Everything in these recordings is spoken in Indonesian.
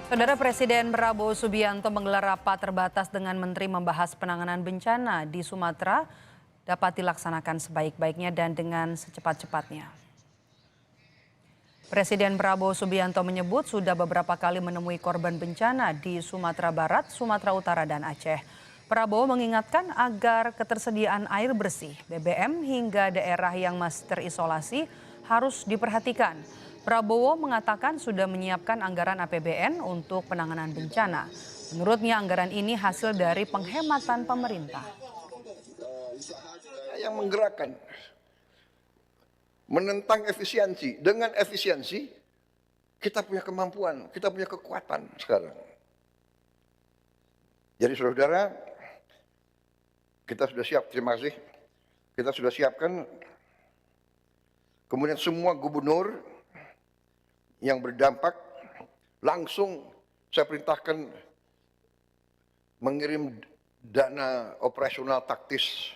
Saudara Presiden Prabowo Subianto menggelar rapat terbatas dengan Menteri membahas penanganan bencana di Sumatera dapat dilaksanakan sebaik-baiknya dan dengan secepat-cepatnya. Presiden Prabowo Subianto menyebut sudah beberapa kali menemui korban bencana di Sumatera Barat, Sumatera Utara, dan Aceh. Prabowo mengingatkan agar ketersediaan air bersih, BBM hingga daerah yang masih terisolasi harus diperhatikan. Prabowo mengatakan sudah menyiapkan anggaran APBN untuk penanganan bencana. Menurutnya anggaran ini hasil dari penghematan pemerintah. Yang menggerakkan, menentang efisiensi. Dengan efisiensi, kita punya kemampuan, kita punya kekuatan sekarang. Jadi saudara, kita sudah siap, terima kasih. Kita sudah siapkan, kemudian semua gubernur yang berdampak langsung saya perintahkan mengirim dana operasional taktis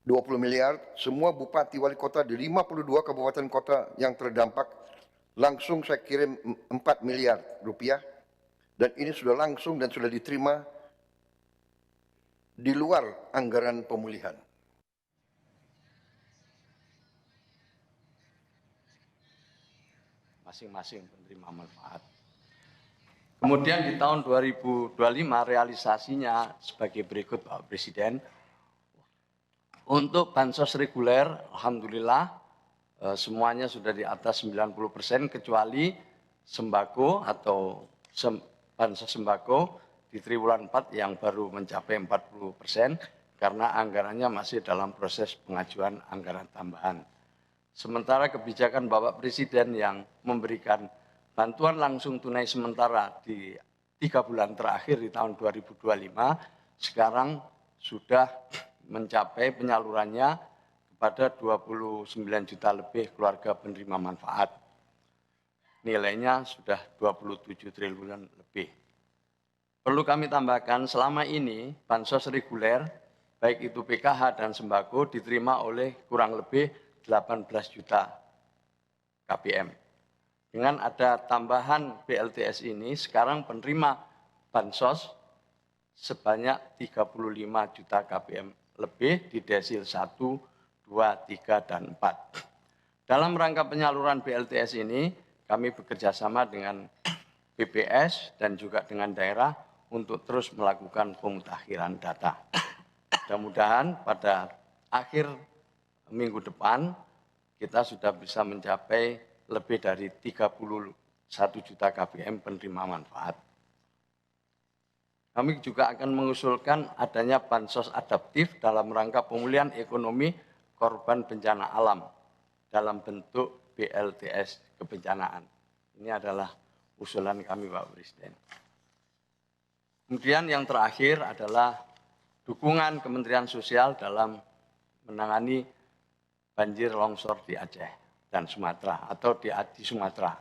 20 miliar, semua bupati wali kota di 52 kabupaten kota yang terdampak langsung saya kirim 4 miliar rupiah, dan ini sudah langsung dan sudah diterima di luar anggaran pemulihan. Masing-masing penerima manfaat. Kemudian di tahun 2025 realisasinya sebagai berikut Pak Presiden. Untuk bansos reguler, alhamdulillah semuanya sudah di atas 90% kecuali sembako atau bansos sembako di triwulan 4 yang baru mencapai 40% karena anggarannya masih dalam proses pengajuan anggaran tambahan. Sementara kebijakan Bapak Presiden yang memberikan bantuan langsung tunai sementara di 3 bulan terakhir di tahun 2025, sekarang sudah mencapai penyalurannya kepada 29 juta lebih keluarga penerima manfaat. Nilainya sudah 27 triliun lebih. Perlu kami tambahkan, selama ini bansos reguler, baik itu PKH dan sembako, diterima oleh kurang lebih 18 juta KPM. Dengan ada tambahan BLTS ini, sekarang penerima bansos sebanyak 35 juta KPM lebih di desil 1, 2, 3, dan 4. Dalam rangka penyaluran BLTS ini, kami bekerjasama dengan BPS dan juga dengan daerah untuk terus melakukan pemutakhiran data. Mudah-mudahan pada akhir minggu depan kita sudah bisa mencapai lebih dari 31 juta KPM penerima manfaat. Kami juga akan mengusulkan adanya bansos adaptif dalam rangka pemulihan ekonomi korban bencana alam dalam bentuk BLTS kebencanaan. Ini adalah usulan kami Pak Presiden. Kemudian yang terakhir adalah dukungan Kementerian Sosial dalam menangani banjir longsor di Aceh dan Sumatera atau di Sumatera.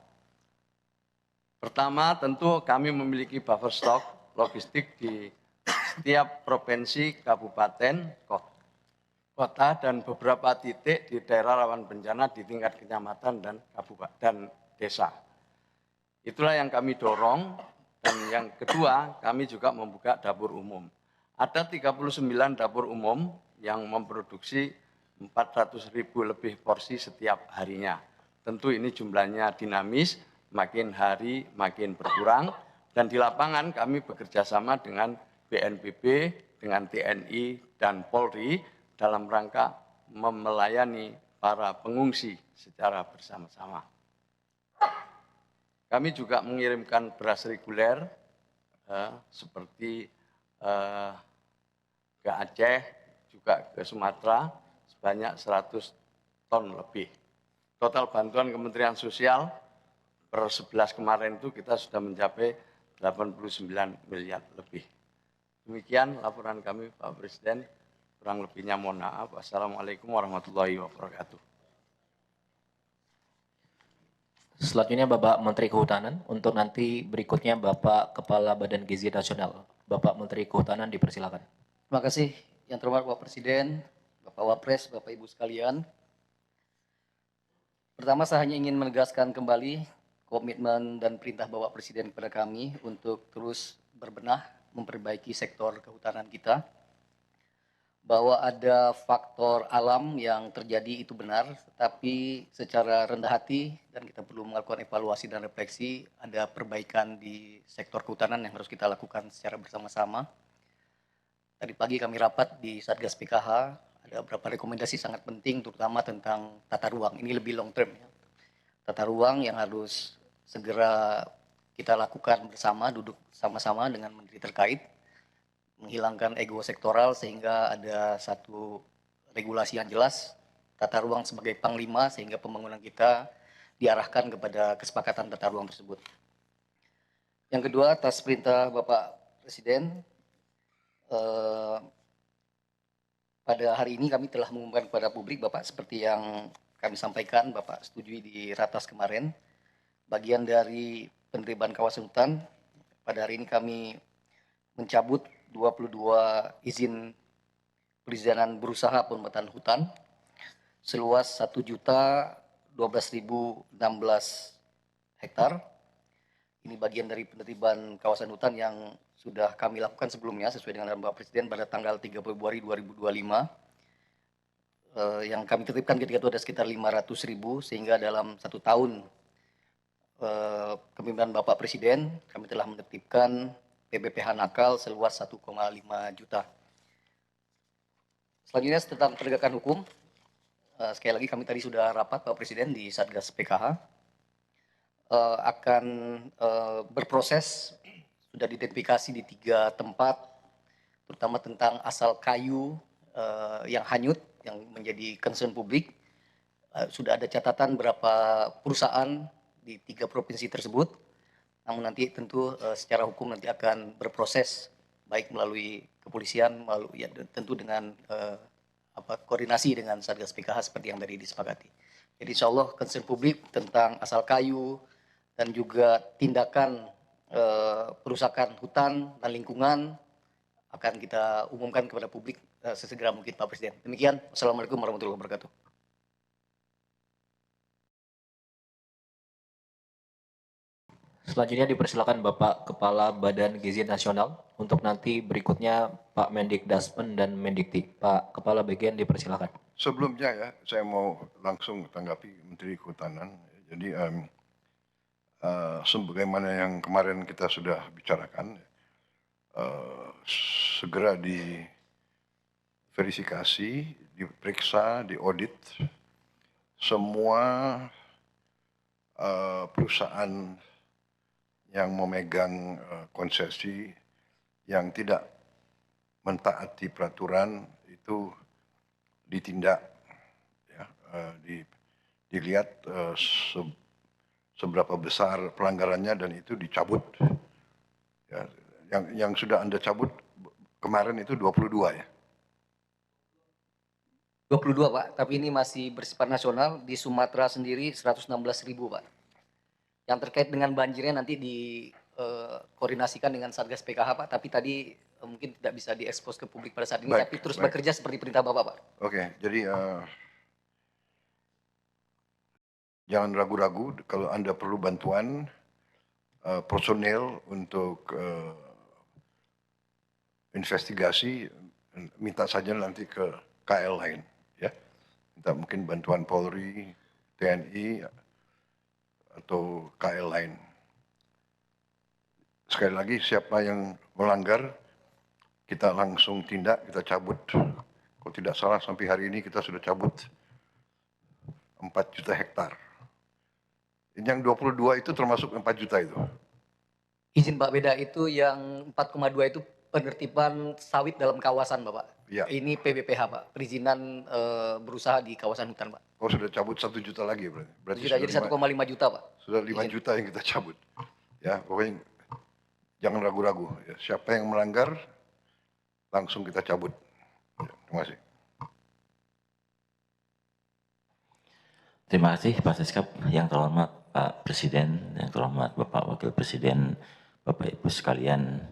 Pertama, tentu kami memiliki buffer stock logistik di setiap provinsi, kabupaten, kota, dan beberapa titik di daerah rawan bencana di tingkat kecamatan dan kabupaten dan desa. Itulah yang kami dorong. Dan yang kedua, kami juga membuka dapur umum. Ada 39 dapur umum yang memproduksi 400.000 lebih porsi setiap harinya. Tentu ini jumlahnya dinamis, makin hari makin berkurang. Dan di lapangan kami bekerja sama dengan BNPB, dengan TNI, dan Polri dalam rangka melayani para pengungsi secara bersama-sama. Kami juga mengirimkan beras reguler seperti ke Aceh, juga ke Sumatera sebanyak 100 ton lebih. Total bantuan Kementerian Sosial per 11 kemarin itu kita sudah mencapai 89 miliar lebih. Demikian laporan kami Pak Presiden, kurang lebihnya mohon maaf. Wassalamualaikum warahmatullahi wabarakatuh. Selanjutnya Bapak Menteri Kehutanan, untuk nanti berikutnya Bapak Kepala Badan Gizi Nasional. Bapak Menteri Kehutanan dipersilakan. Terima kasih yang terhormat Bapak Presiden, Bapak Wapres, Bapak Ibu sekalian. Pertama saya hanya ingin menegaskan kembali komitmen dan perintah Bapak Presiden kepada kami untuk terus berbenah memperbaiki sektor kehutanan kita. Bahwa ada faktor alam yang terjadi itu benar, tapi secara rendah hati dan kita perlu melakukan evaluasi dan refleksi, ada perbaikan di sektor kehutanan yang harus kita lakukan secara bersama-sama. Tadi pagi kami rapat di Satgas PKH, ada beberapa rekomendasi sangat penting, terutama tentang tata ruang. Ini lebih long term, ya. Tata ruang yang harus segera kita lakukan bersama, duduk sama-sama dengan menteri terkait, menghilangkan ego sektoral sehingga ada satu regulasi yang jelas, tata ruang sebagai panglima sehingga pembangunan kita diarahkan kepada kesepakatan tata ruang tersebut. Yang kedua, atas perintah Bapak Presiden, pada hari ini kami telah mengumumkan kepada publik, Bapak, seperti yang kami sampaikan, Bapak setujui di Ratas kemarin, bagian dari penerimaan kawasan hutan. Pada hari ini kami mencabut 22 izin perizinan berusaha pemetaan hutan seluas 1.012.016 hektar. Ini bagian dari penertiban kawasan hutan yang sudah kami lakukan sebelumnya sesuai dengan arahan Bapak Presiden pada tanggal 3 Februari 2025. Yang kami tertibkan ketika itu ada sekitar 500.000, sehingga dalam 1 tahun kepemimpinan Bapak Presiden kami telah menertibkan PBPH nakal seluas 1,5 juta. Selanjutnya tentang penegakan hukum, sekali lagi kami tadi sudah rapat Pak Presiden di Satgas PKH, akan berproses, sudah diidentifikasi di 3 tempat, terutama tentang asal kayu yang hanyut, yang menjadi concern publik. Sudah ada catatan berapa perusahaan di 3 provinsi tersebut. Namun nanti tentu secara hukum nanti akan berproses baik melalui kepolisian, melalui ya, tentu dengan koordinasi dengan Satgas PKH seperti yang tadi disepakati. Jadi insya Allah concern publik tentang asal kayu dan juga tindakan perusakan hutan dan lingkungan akan kita umumkan kepada publik sesegera mungkin Pak Presiden. Demikian, wassalamualaikum warahmatullahi wabarakatuh. Selanjutnya dipersilakan Bapak Kepala Badan Gizi Nasional untuk nanti berikutnya Pak Mendikdaspen dan Mendikti. Pak Kepala Bagian dipersilakan. Sebelumnya ya, saya mau langsung tanggapi Menteri Kehutanan. Jadi sebagaimana yang kemarin kita sudah bicarakan, segera diverifikasi, diperiksa, diaudit semua perusahaan yang memegang konsesi yang tidak mentaati peraturan itu ditindak, ya, dilihat seberapa besar pelanggarannya dan itu dicabut. Ya, yang sudah Anda cabut kemarin itu 22 ya. 22 Pak, tapi ini masih bersifat nasional. Di Sumatera sendiri 116.000 Pak. Yang terkait dengan banjirnya nanti dikoordinasikan dengan Satgas PKH Pak, tapi tadi mungkin tidak bisa diekspos ke publik pada saat ini, tapi terus bekerja seperti perintah Bapak Pak. Oke, jadi jangan ragu-ragu kalau Anda perlu bantuan personel untuk investigasi, minta saja nanti ke KL lain, ya. Minta mungkin bantuan Polri, TNI, atau KL lain. Sekali lagi, siapa yang melanggar, kita langsung tindak, kita cabut. Kalau tidak salah, sampai hari ini kita sudah cabut 4 juta hektar. Yang 22 itu termasuk 4 juta itu. Izin Pak, beda itu yang 4,2 itu penertiban sawit dalam kawasan Bapak. Ya. Ini PBPH Pak, perizinan berusaha di kawasan hutan Pak. Oh, sudah cabut 1 juta lagi berarti. Sudah jadi 1,5 juta Pak. Sudah 5 juta yang kita cabut. Ya, pokoknya jangan ragu-ragu. Ya, siapa yang melanggar, langsung kita cabut. Ya, terima kasih. Terima kasih Pak Seskap. Yang terhormat Pak Presiden, yang terhormat Bapak Wakil Presiden, Bapak Ibu sekalian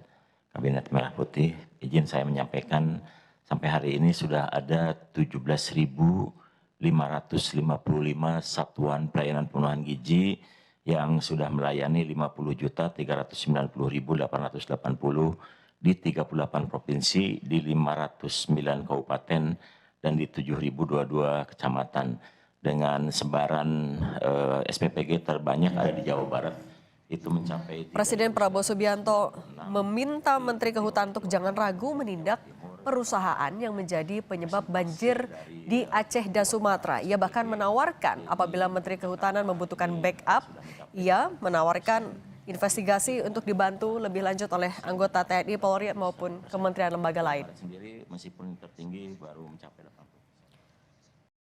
Kabinet Merah Putih, izin saya menyampaikan sampai hari ini sudah ada 17.555 satuan pelayanan pemenuhan gizi yang sudah melayani 50.390.880 di 38 provinsi, di 509 kabupaten, dan di 7.022 kecamatan. Dengan sebaran SPPG terbanyak ada di Jawa Barat, itu mencapai... Presiden Prabowo Subianto meminta Menteri Kehutanan untuk jangan ragu menindak perusahaan yang menjadi penyebab banjir di Aceh dan Sumatera. Ia bahkan menawarkan apabila Menteri Kehutanan membutuhkan backup, ia menawarkan investigasi untuk dibantu lebih lanjut oleh anggota TNI, Polri maupun kementerian lembaga lain. Sendiri meskipun tertinggi baru mencapai